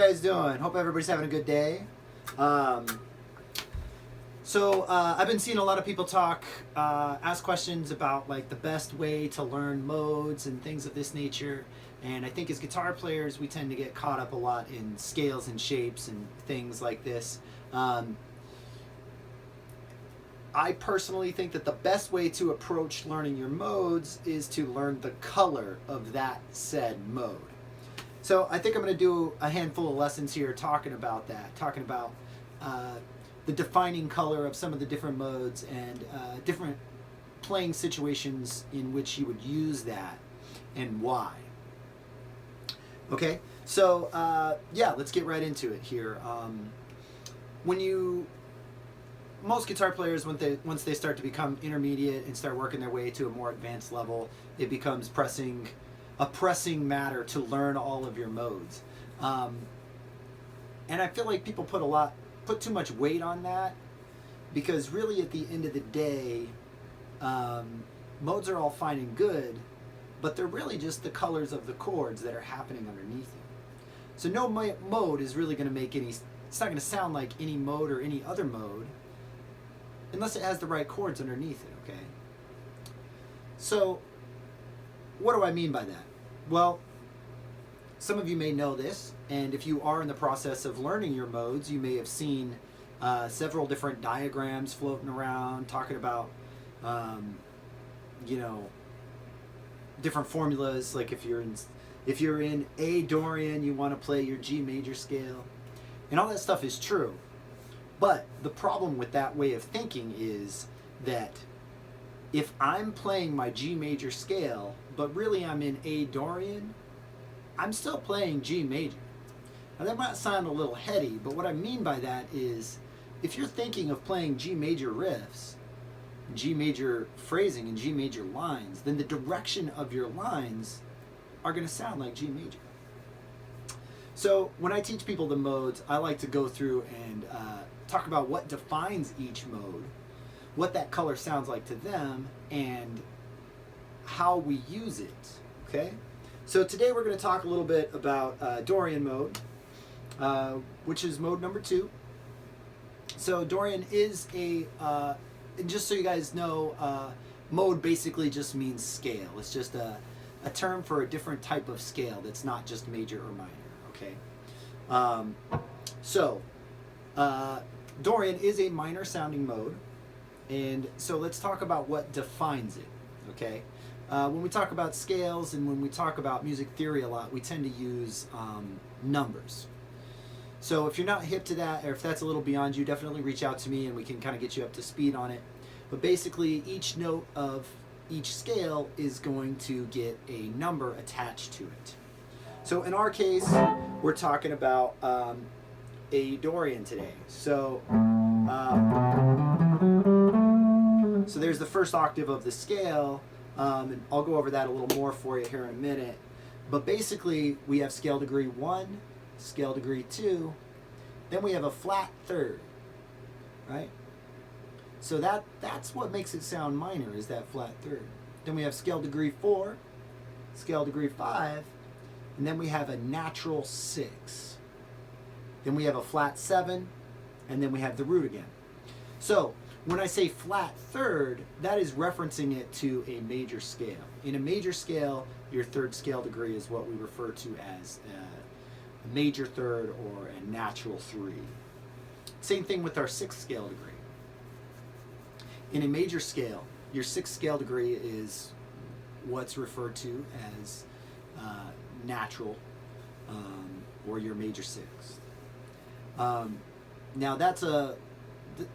guys doing? Hope everybody's having a good day. I've been seeing a lot of people talk, ask questions about like the best way to learn modes and things of this nature. And I think as guitar players, we tend to get caught up a lot in scales and shapes and things like this. I personally think that the best way to approach learning your modes is to learn the color of that said mode. So I think I'm going to do a handful of lessons here talking about that, talking about the defining color of some of the different modes and different playing situations in which you would use that and why. Okay, so yeah, let's get right into it here. Most guitar players, once they start to become intermediate and start working their way to a more advanced level, it becomes a pressing matter to learn all of your modes. And I feel like people put too much weight on that, because really at the end of the day, modes are all fine and good, but they're really just the colors of the chords that are happening underneath it. So no mode is really going to make it's not going to sound like any mode or any other mode unless it has the right chords underneath it, okay? So what do I mean by that? Well, some of you may know this, and if you are in the process of learning your modes, you may have seen several different diagrams floating around talking about, different formulas. Like if you're in A Dorian, you want to play your G major scale, and all that stuff is true. But the problem with that way of thinking is that if I'm playing my G major scale, but really I'm in A Dorian, I'm still playing G major. Now that might sound a little heady, but what I mean by that is if you're thinking of playing G major riffs, G major phrasing, and G major lines, then the direction of your lines are going to sound like G major. So when I teach people the modes, I like to go through and talk about what defines each mode, what that color sounds like to them, and how we use it, okay? So today we're going to talk a little bit about Dorian mode, which is mode number 2. So Dorian is and just so you guys know, mode basically just means scale. It's just a term for a different type of scale that's not just major or minor, okay? Dorian is a minor sounding mode, and so let's talk about what defines it, okay? When we talk about scales and when we talk about music theory a lot, we tend to use numbers. So if you're not hip to that, or if that's a little beyond you, definitely reach out to me and we can kind of get you up to speed on it. But basically, each note of each scale is going to get a number attached to it. So in our case, we're talking about A Dorian today. So there's the first octave of the scale, and I'll go over that a little more for you here in a minute. But basically, we have scale degree 1, scale degree 2, then we have a flat third, right? So that's what makes it sound minor, is that flat third. Then we have scale degree 4, scale degree 5, and then we have a natural 6. Then we have a flat 7, and then we have the root again. So when I say flat third, that is referencing it to a major scale. In a major scale, your third scale degree is what we refer to as a major third or a natural 3. Same thing with our 6th scale degree. In a major scale, your 6th scale degree is what's referred to as natural, or your major 6th. Now that's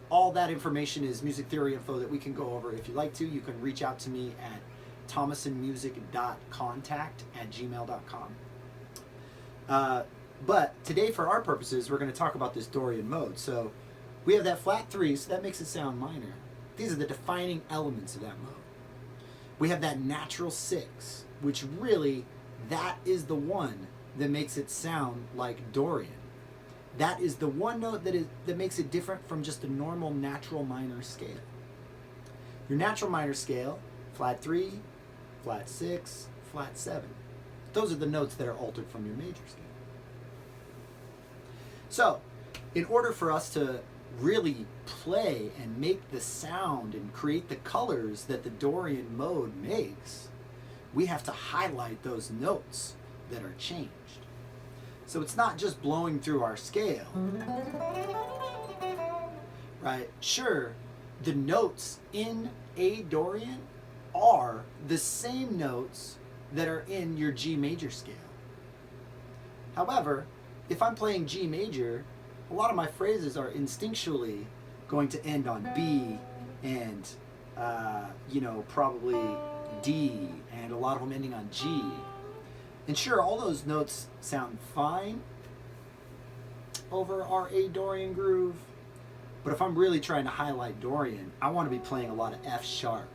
all that information is music theory info that we can go over. If you'd like to, you can reach out to me at thomasonmusic.contact @gmail.com. But today, for our purposes, we're going to talk about this Dorian mode. So we have that flat 3, so that makes it sound minor. These are the defining elements of that mode. We have that natural 6, which really, that is the one that makes it sound like Dorian. That is the one note that makes it different from just a normal natural minor scale. Your natural minor scale, flat 3, flat 6, flat 7. Those are the notes that are altered from your major scale. So, in order for us to really play and make the sound and create the colors that the Dorian mode makes, we have to highlight those notes that are changed. So it's not just blowing through our scale, right? Sure, the notes in A Dorian are the same notes that are in your G major scale. However, if I'm playing G major, a lot of my phrases are instinctually going to end on B and, probably D, and a lot of them ending on G. And sure, all those notes sound fine over our A Dorian groove, but if I'm really trying to highlight Dorian, I want to be playing a lot of F sharp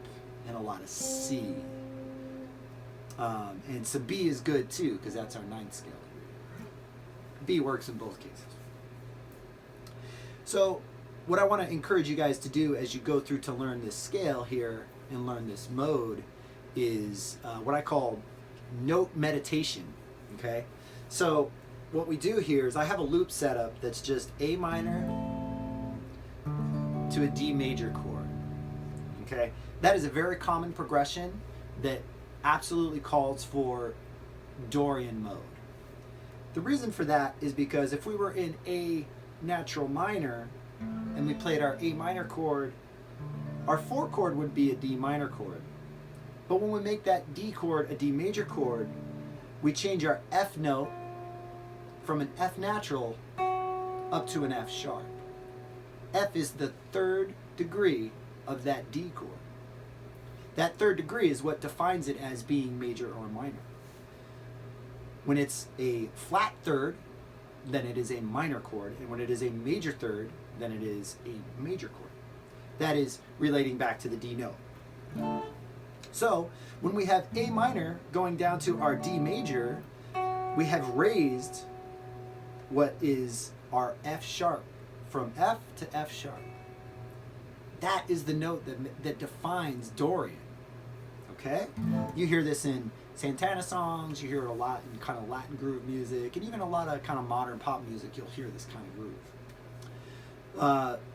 and a lot of C. And some B is good too, because that's our ninth scale. B works in both cases. So what I want to encourage you guys to do as you go through to learn this scale here and learn this mode is what I call note meditation. Okay, so what we do here is I have a loop set up that's just A minor to a D major chord. Okay, that is a very common progression that absolutely calls for Dorian mode. The reason for that is because if we were in A natural minor and we played our A minor chord, our 4 chord would be a D minor chord. But when we make that D chord a D major chord, we change our F note from an F natural up to an F sharp. F is the 3rd degree of that D chord. That 3rd degree is what defines it as being major or minor. When it's a flat 3rd, then it is a minor chord, and when it is a major 3rd, then it is a major chord. That is relating back to the D note. So when we have A minor going down to our D major, we have raised what is our F sharp from F to F sharp. That is the note that defines Dorian. Okay? You hear this in Santana songs, you hear it a lot in kind of Latin groove music, and even a lot of kind of modern pop music, you'll hear this kind of groove.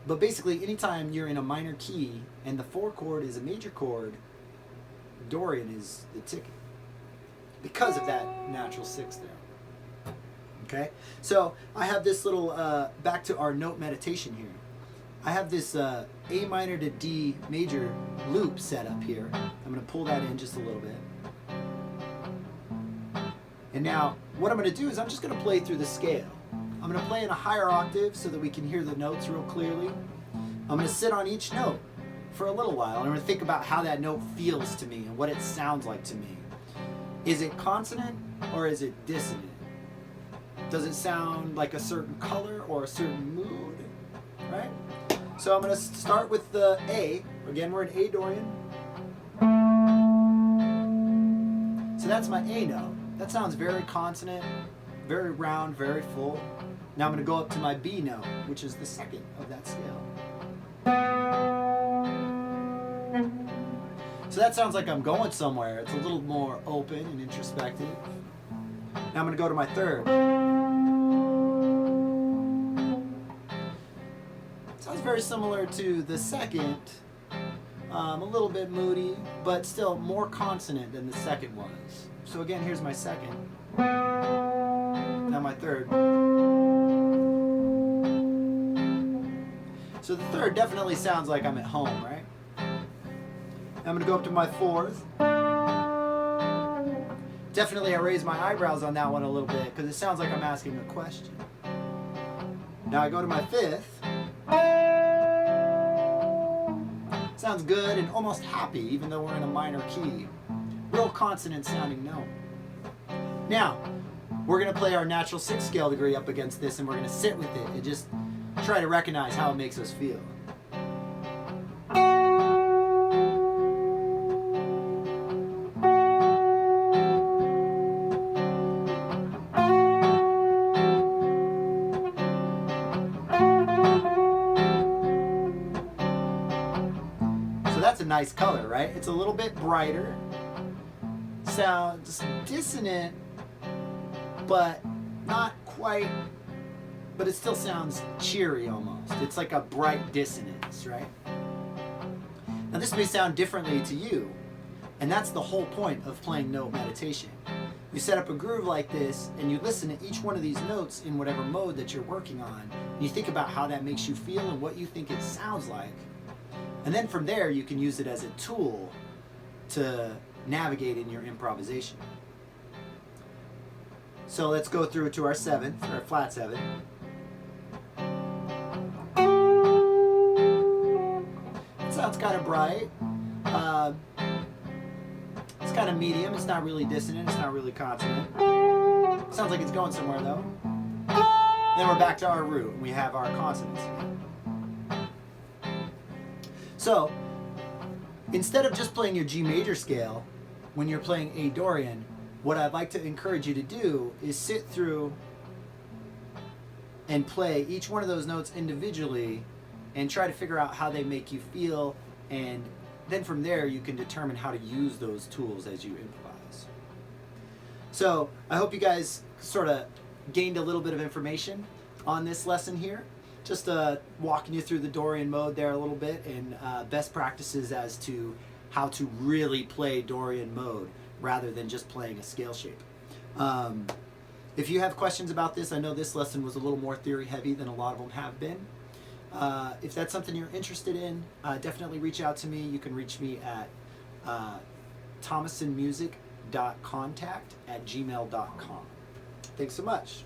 But basically, anytime you're in a minor key and the 4 chord is a major chord, Dorian is the ticket because of that natural 6 there. Okay? So I have this little, back to our note meditation here. I have this A minor to D major loop set up here. I'm going to pull that in just a little bit. And now, what I'm going to do is I'm just going to play through the scale. I'm going to play in a higher octave so that we can hear the notes real clearly. I'm going to sit on each note for a little while, and I'm going to think about how that note feels to me and what it sounds like to me. Is it consonant or is it dissonant? Does it sound like a certain color or a certain mood? Right? So I'm going to start with the A. Again, we're in A Dorian. So that's my A note. That sounds very consonant, very round, very full. Now I'm going to go up to my B note, which is the 2nd of that scale. So that sounds like I'm going somewhere. It's a little more open and introspective. Now I'm going to go to my 3rd. Sounds very similar to the 2nd. A little bit moody, but still more consonant than the 2nd was. So again, here's my 2nd. Now my 3rd. So the 3rd definitely sounds like I'm at home, right? I'm going to go up to my 4th. Definitely I raise my eyebrows on that one a little bit because it sounds like I'm asking a question. Now I go to my 5th. Sounds good and almost happy, even though we're in a minor key. Real consonant sounding note. Now, we're going to play our natural 6 scale degree up against this, and we're going to sit with it and just try to recognize how it makes us feel. So that's a nice color, right? It's a little bit brighter. Sounds dissonant, but not quite but it still sounds cheery almost. It's like a bright dissonance, right? Now this may sound differently to you, and that's the whole point of playing note meditation. You set up a groove like this, and you listen to each one of these notes in whatever mode that you're working on, and you think about how that makes you feel and what you think it sounds like. And then from there, you can use it as a tool to navigate in your improvisation. So let's go through to our seventh, or flat seven. It sounds kind of bright. It's kind of medium. It's not really dissonant. It's not really consonant. Sounds like it's going somewhere though. Then we're back to our root, and we have our consonants again. So, instead of just playing your G major scale, when you're playing a Dorian, what I'd like to encourage you to do is sit through and play each one of those notes individually and try to figure out how they make you feel, and then from there you can determine how to use those tools as you improvise. So I hope you guys sort of gained a little bit of information on this lesson here. Just walking you through the Dorian mode there a little bit, and best practices as to how to really play Dorian mode rather than just playing a scale shape. If you have questions about this, I know this lesson was a little more theory heavy than a lot of them have been. If that's something you're interested in, definitely reach out to me. You can reach me at thomasonmusic.contact@gmail.com. Thanks so much.